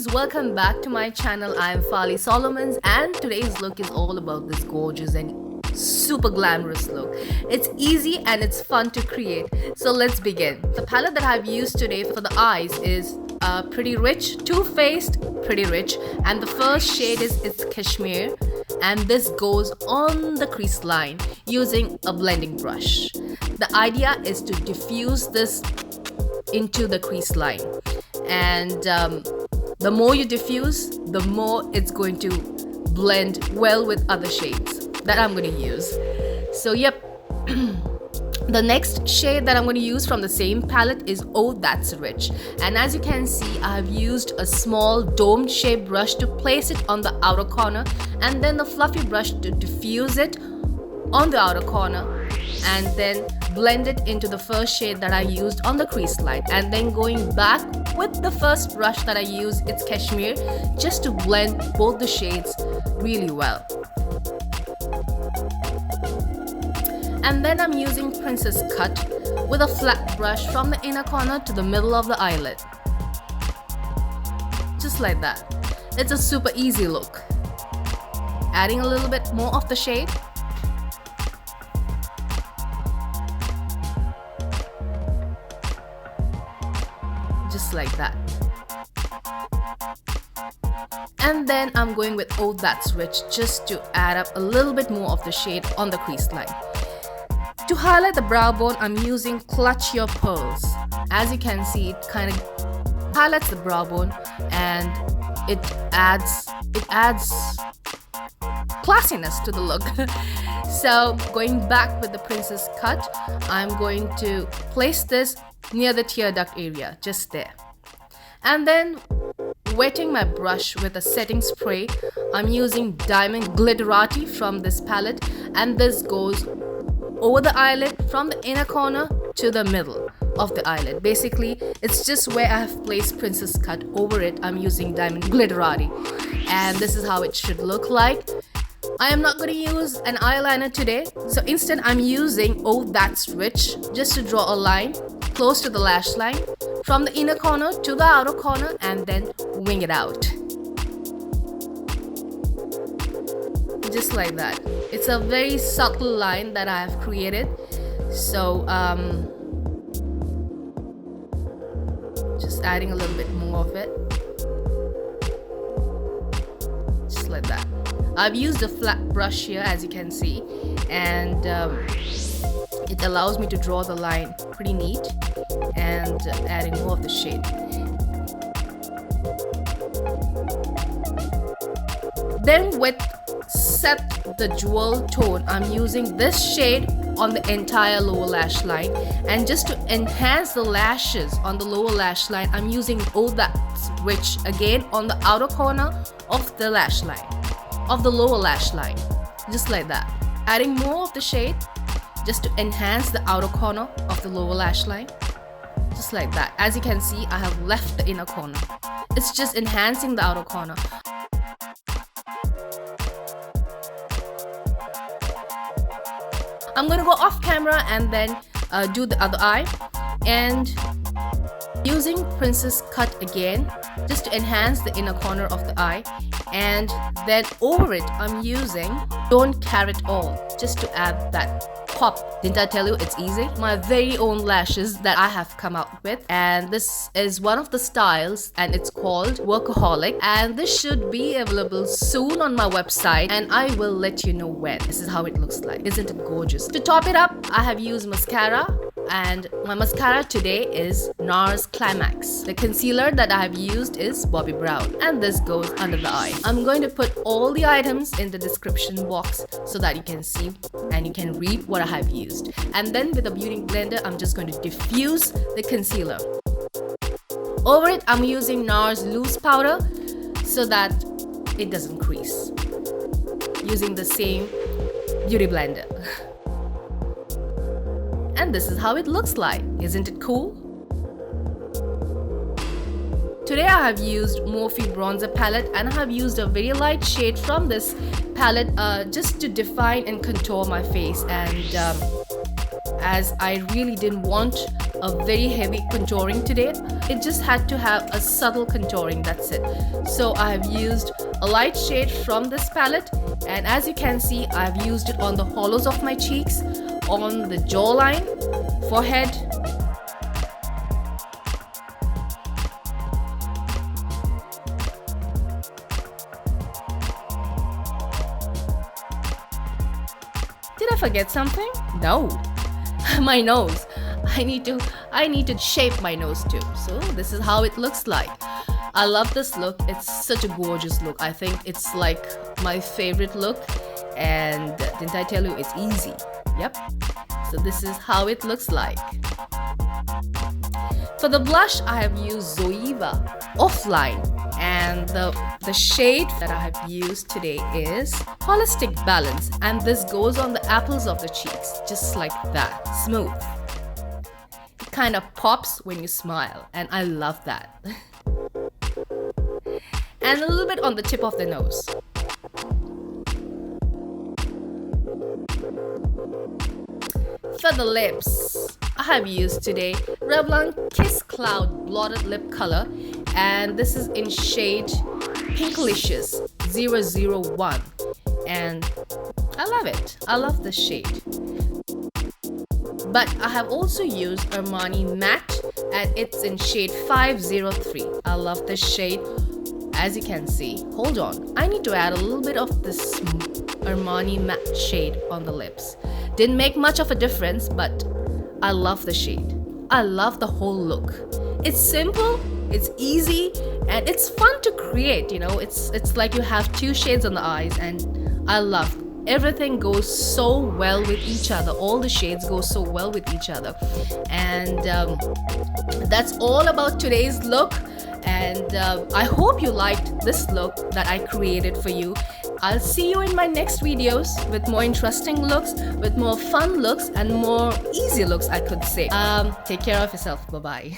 guys, welcome back to my channel. I am Fali Solomons and today's look is all about this gorgeous and super glamorous look. It's easy and it's fun to create. So let's begin. The palette that I've used today for the eyes is Pretty Rich, Too Faced Pretty Rich, and the first shade is It's Cashmere, and this goes on the crease line using a blending brush. The idea is to diffuse this into the crease line, and the more you diffuse, the more it's going to blend well with other shades that I'm going to use. So yep. The next shade that I'm going to use from the same palette is Oh That's Rich, and as you can see, I've used a small dome shaped brush to place it on the outer corner, and then the fluffy brush to diffuse it on the outer corner, and then blend it into the first shade that I used on the crease line, and then going back with the first brush that I used, It's Cashmere, just to blend both the shades really well. And then I'm using Princess Cut with a flat brush from the inner corner to the middle of the eyelid. Just like that. It's a super easy look. Adding a little bit more of the shade. Just like that. And then I'm going with Oh That's Rich just to add up a little bit more of the shade on the crease line. To highlight the brow bone, I'm using Clutch Your Pearls. As you can see, it kind of highlights the brow bone and it adds classiness to the look. So going back with the Princess Cut, I'm going to place this near the tear duct area, just there. And then wetting my brush with a setting spray, I'm using Diamond Glitterati from this palette, and this goes over the eyelid from the inner corner to the middle of the eyelid. Basically, it's just where I have placed Princess Cut over it. I'm using Diamond Glitterati, and this is how it should look like. I am not going to use an eyeliner today, so instead I'm using Oh That's Rich just to draw a line close to the lash line from the inner corner to the outer corner, and then wing it out. Just like that. It's a very subtle line that I have created. So just adding a little bit more of it. Just like that. I've used a flat brush here, as you can see, and it allows me to draw the line pretty neat and adding more of the shade. Then with Set the Jewel tone, I'm using this shade on the entire lower lash line, and just to enhance the lashes on the lower lash line, I'm using Oh That's Rich again on the outer corner of the lash line, of the lower lash line, just like that. Adding more of the shade just to enhance the outer corner of the lower lash line, just like that. As you can see, I have left the inner corner. It's just enhancing the outer corner. I'm gonna go off camera and then do the other eye, and using Princess Cut again just to enhance the inner corner of the eye, and then over it I'm using Don't Care At All just to add that pop. Didn't I tell you it's easy? My very own lashes that I have come out with, and this is one of the styles, and it's called Workaholic, and this should be available soon on my website, and I will let you know when. This is how it looks like. Isn't it gorgeous? To top it up, I have used mascara, and my mascara today is Nars Climax. The concealer that I have used is Bobbi Brown, and this goes under the eye. I'm going to put all the items in the description box so that you can see and you can read what I have used. And then with a beauty blender, I'm just going to diffuse the concealer. Over it, I'm using Nars loose powder so that it doesn't crease, using the same beauty blender. And this is how it looks like. Isn't it cool? Today I have used Morphe bronzer palette, and I have used a very light shade from this palette just to define and contour my face, and as I really didn't want a very heavy contouring today. It just had to have a subtle contouring, that's it. So I have used a light shade from this palette, and as you can see, I've used it on the hollows of my cheeks, on the jawline, forehead, did I forget something? No. My nose. I need to shape my nose too. So this is how it looks like. I love this look. It's such a gorgeous look. I think it's like my favorite look, and didn't I tell you it's easy? Yep. So this is how it looks like. For the blush, I have used Zoeva Offline, and the shade that I have used today is Holistic Balance, and this goes on the apples of the cheeks, just like that, smooth. It kind of pops when you smile, and I love that. And a little bit on the tip of the nose. For the lips, I have used today Revlon Kiss Cloud Blotted Lip Color, and this is in shade Pinkalicious 001, and I love it. I love this shade. But I have also used Armani Matte, and it's in shade 503. I love this shade. As you can see, hold on, I need to add a little bit of this Armani Matte shade on the lips. Didn't make much of a difference, but I love the shade. I love the whole look. It's simple, it's easy, and it's fun to create, you know. It's like you have two shades on the eyes, and I love everything goes so well with each other. All the shades go so well with each other, and that's all about today's look. And I hope you liked this look that I created for you. I'll see you in my next videos with more interesting looks, with more fun looks, and more easy looks, I could say. Take care of yourself. Bye-bye.